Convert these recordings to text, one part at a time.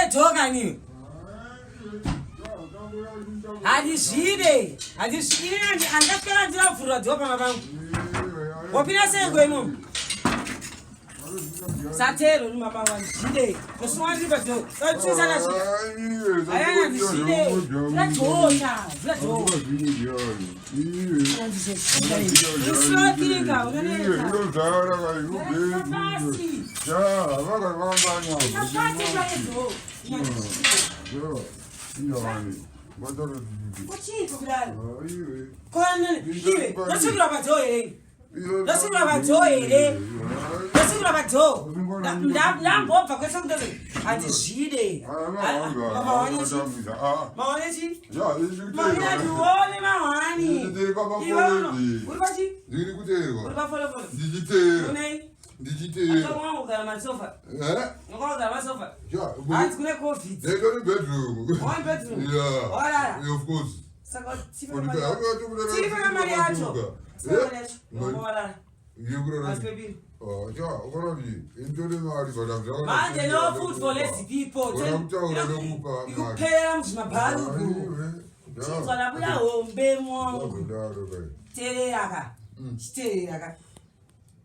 toka ni. Hadi shide andakela ndira fura dopa mabangu. Wapina sengo imo. Satero ni mabawa shide. Kuswandi bato. Tsuza na shide. Ayana ni shide. La tota. Digite. Atoma ukala masofa. Ukala masofa. Yeah. Atkule coffee. They got a bedroom. One bedroom. Yeah. Ora. Of course. Saka Ora. You go. Oh, yeah. Ora. Into the market, but man, they know food for less people. You pay them to my balu. Chikona bula ombe mwangu. Tere yaka. Tere yaka.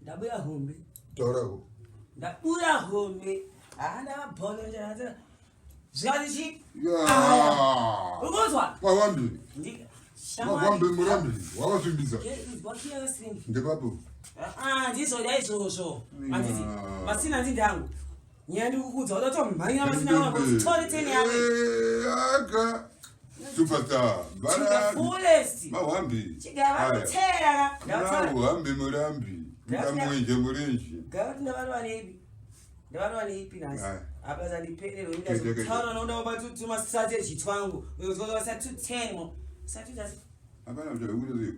Dabuya hombe. Torabo. Dabuya hombe. Anda pole jana. Zalishi. Yeah. Ugozwa. Wawambi. Wawambi murambi. Wawasumbiza. Wakia wasiringi. Ndepapo. Jiso ya so. Manzizi. Masina ndangu. Nyandi kukuza odoto manya masina wangu. Tori teni yake. Aka. Superstar. Bana. Fullest. Mawambi. Chigaba kutera. Mawambi murambi. Mtamwinje murinji. Gawati ndabano ipi nasi. Abaza ndipele lo nda tsara no ndo batu tuma sate chitwangu. Uyozoza wasatu 10 mo. Satu dasi. Abana mjalo uzo.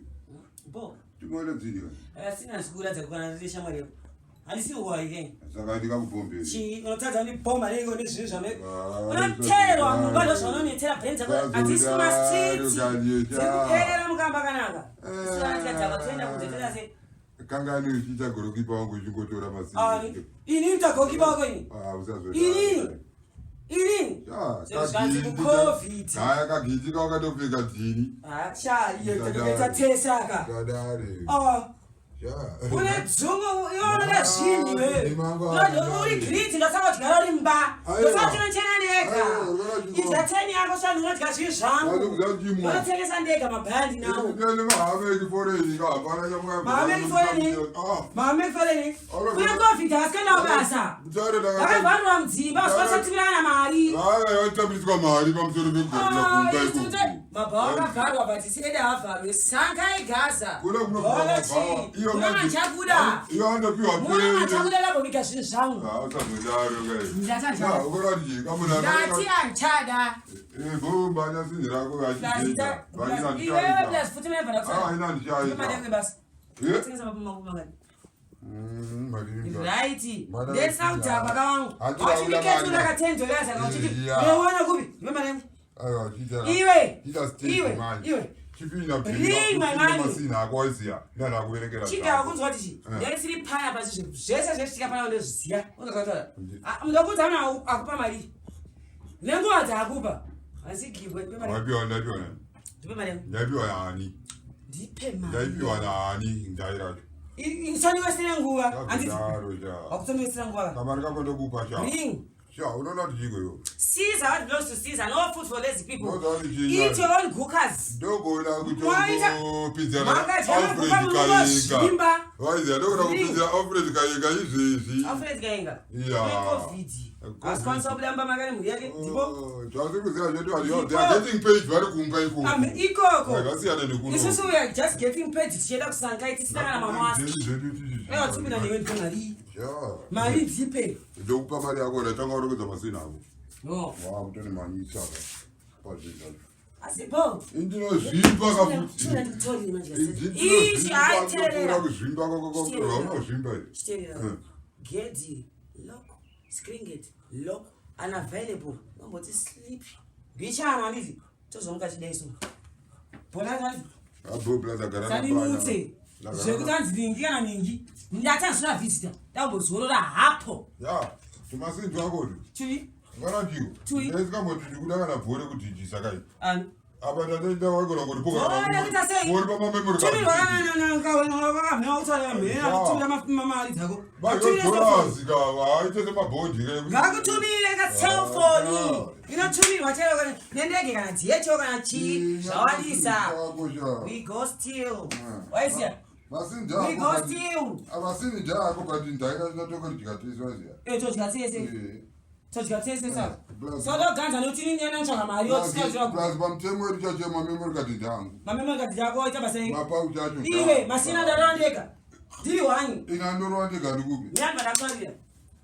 Bo. Tumwele zidiwa. Sina sikura za kukanazisha mwalimu. Alisi uwa again. Saka ndika kupombe. Chi unotaka ni pomba lengo ni shisha me. Unatero amubalo sono ni tera penza kwa atisi kuma street. Sikupelera mukamba kananga. Sina tata kwenda kutetela se. Kangani uchicha gorokipa wangu chingotora masini. Ini mtagokipa wako ini. Usazo. Ini. Kaya kakijika wakatopeka dini. Iyo toketa tesaka. Kadari. Ule dzungu yona shini we. Ndio uri kriti ndasaka tigara limba. Ndosati nchena ndeka. Izateni yako sana ndikashishanga. Ndotengesa ndeka mabhandi nawo. Ndele mahame kifore ika bana yamwa. Mahame kifore. Kuna coffee taskana basa. Vanhu vamdzimba vasatibirana mari. Yotabiswa mari pamusoro pekugara. Mabhawa akavharwa but isede avharwe sanga igaza. Mwana chakuda. Mwana chakuda labobika zvinhu zvangu. Ndati anchada. Mbanya sini rako vachideda. Iwewe plus futi mevhara kusana. Ina ndishaya. Madenge basi. Tengesa mapuma kumangani. Right. Ndesa utaba kawangu. Wachibiketu ndakatendo yaza ngauchiti. Wewana kupi? Wemanemu. Iwe. Chipina masina akwazia ndana kuberekera. Chika kunzwa tichi. Ndesiri paya basi zvese zvesika pana ndozviziya. Ungakataura. Mundokuta ana akupa mari. Nenguva dzakupa. Asi gibwe ndipe mari. Wapiwa ndapiwa. Ndipe mari. Ndapiwa yani. Ndipe mari. Ndapiwa nani ndaira. Insani wasina nguva. Anditi. Wakutsoni wasina nguva. Kamari kako ndokupa cha. Ring. Sure, we don't know the jigo. Caesar what belongs to Caesar. No food for lazy people. Eat your own cookers. Don't go now with your pizza. Manga Alfred Kayenga. Why is there? Don't go pizza. Alfred Kayenga is easy. Alfred Kayenga. Yeah. Responsible amba magari muyake. Tipo. Just because they are getting paid very kumpai. Ikoko. This we are just getting paid. Sheda kusanga itisana na mama. Eh, tupina ni wewe mali. Yeah. Mali zipe. Ndokupa mali yako nataka urogoza masina hapo. No. Wow, mtoni mani chaka. Pazika. Asipo. Indino zimba kafuti. Tunanitori manje. Ichi aiterera. Zimba kokoko. Rono zimba. Stereo. Get lock. Screen gate. Lock. Unavailable. Nombothi sleep. Bichana ndizi. Tozonka chideso. Bona ngani? Abo blaza garana. Sani mutse. Zvekutanzi ningi kana ningi. Ndata zvina visitor. Ndambozorora hapo. Ya. Tumasinzwa kodi. Chivi. Varadiyo. Ezika motini kudakana bhore kuti jisakai. Ani. Apa tataita waigona kuti poka. Ona kuti sei. Bhore pama memory card. Tumi wana ngawa mhautsala mhera tumi mama dzako. Dollars ka aite semabhondi ke. Ngakutumire ka cell phone. Inotumirwa chero kana nendege kana jecho kana chi. Zvawadisa. We go still. Waisiya. Masinja. We go still. Abasini jako kati ndaika ndatoka ndikatizwa ziya. Totikatsese. Totikatsese sa. Sodo ganza notini nyana nchaka mari yotsika plus bamtemo richache memory card ndangu. Memory card yako ita basai. Mapa uchacho. Iwe masina ndarandeka. Diri wanyi. Ina ndorandeka ndikupi. Nyamba ndakwandira.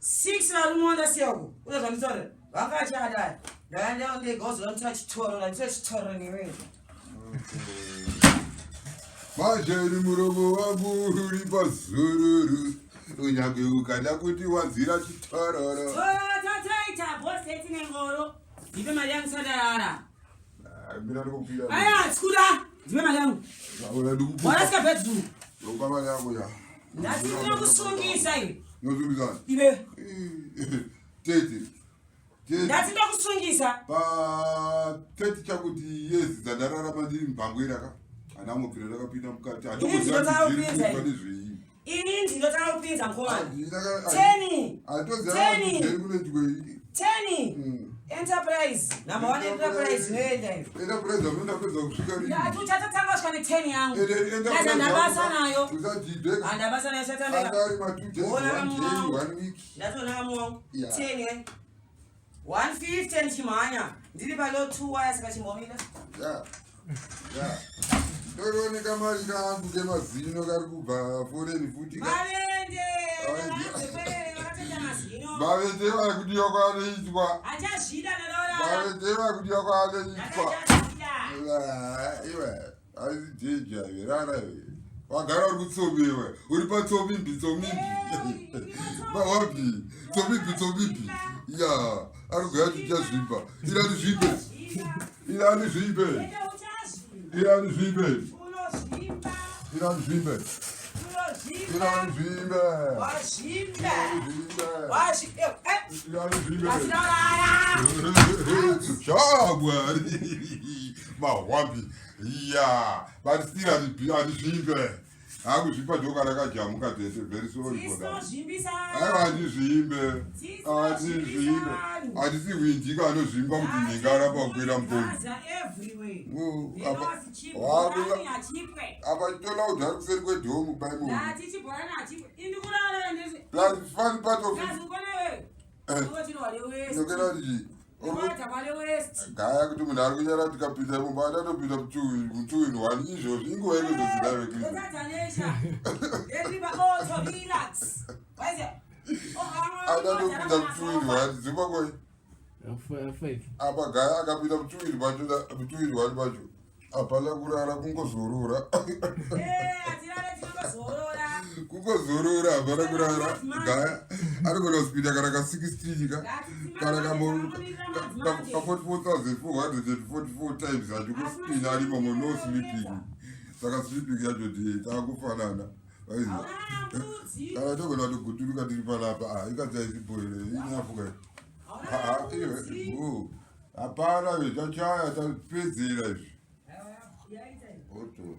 6 na rumonda siyako. Uzazanditsore. Wakacha adai. Ndaenda onde gozo lomtsa chitoro na chitoro niwe. Majeri muromo wangu uri pazururu. Unyage ukada kuti wanzira chitororo. Taita boss etine ngoro. Ibe mali yangu sadara. Mira ndikupira. Aya, skuda. Ibe mali yangu. Ora ndikupa. Wala sika bedzu. Ngoba mali yangu ya. Ndasi ndokusungisa iwe. Nozungisa. Ibe. Tete. Ndati ndokusungisa. Pa tete chakuti yes zadarara mandiri mbangwira ka. Anamupira ndakapinda mukati. Ini ndinotaka kupinza mkhona. 10 enterprise. Number 1 enterprise nenda hivi. Enterprise amenda kweza kushuka rini. Ya tutatanga shikani 10 yangu. Kaza ndabasa nayo. Uzajideka. Andabasa nayo satandeka. Andari matute. 1 week. Ndato nakamu 10 150 nchimanya. Ndiri palo 2 waya sikachimbomila. Ya. Toroneka mari kangu kemazino kari kubva foreni futi. Mavende. Vakatenda mazino. Mavende vari kudiwa kwaanoitwa. Achazvida nalora. Mavende vari kudiwa kwaanoitwa. Iwe, haisi jeja iwe, rara iwe. Wagara uri kutsomiwe, uri patsomimbi, Mawapi, tsomimbi. Ya, ari kuya chichazvipa. Irani zvipe. Mawapi, ya, but still anizvipe. Akuzvipa joka rakajamuka tete, very sorry for that. Anizvimbe. Hatisi windika anozvimba kuti nyingara pakwira mupombi. Apa chitola kuti ari kuseri kwedhomu paimo. Plus fun part of it. Nokera ndichi. Gaya kuti munhu ari kunyara tikapinda imomba atatopinda mutuwini 1 izvozvi inguva inozozidawe kristu. Atatopinda mutuwini 1 dzimba kwai. Apa gaya akapinda mutuwini 1 pacho. Hapana kurara kungozorora. Kungozorora hapana kurara. Gaya arigona kusipinda kana ka 16 ka. Kana ka 44,444 times achikusipinda ari momo no sleeping. Saka sleeping yacho takufanana. Waizi. Kana togona kuguturuka tiri panapa. Ikadzaisipoere inyafuka. Iwe. Hapana, chachaya tapedzera izvi. Oto.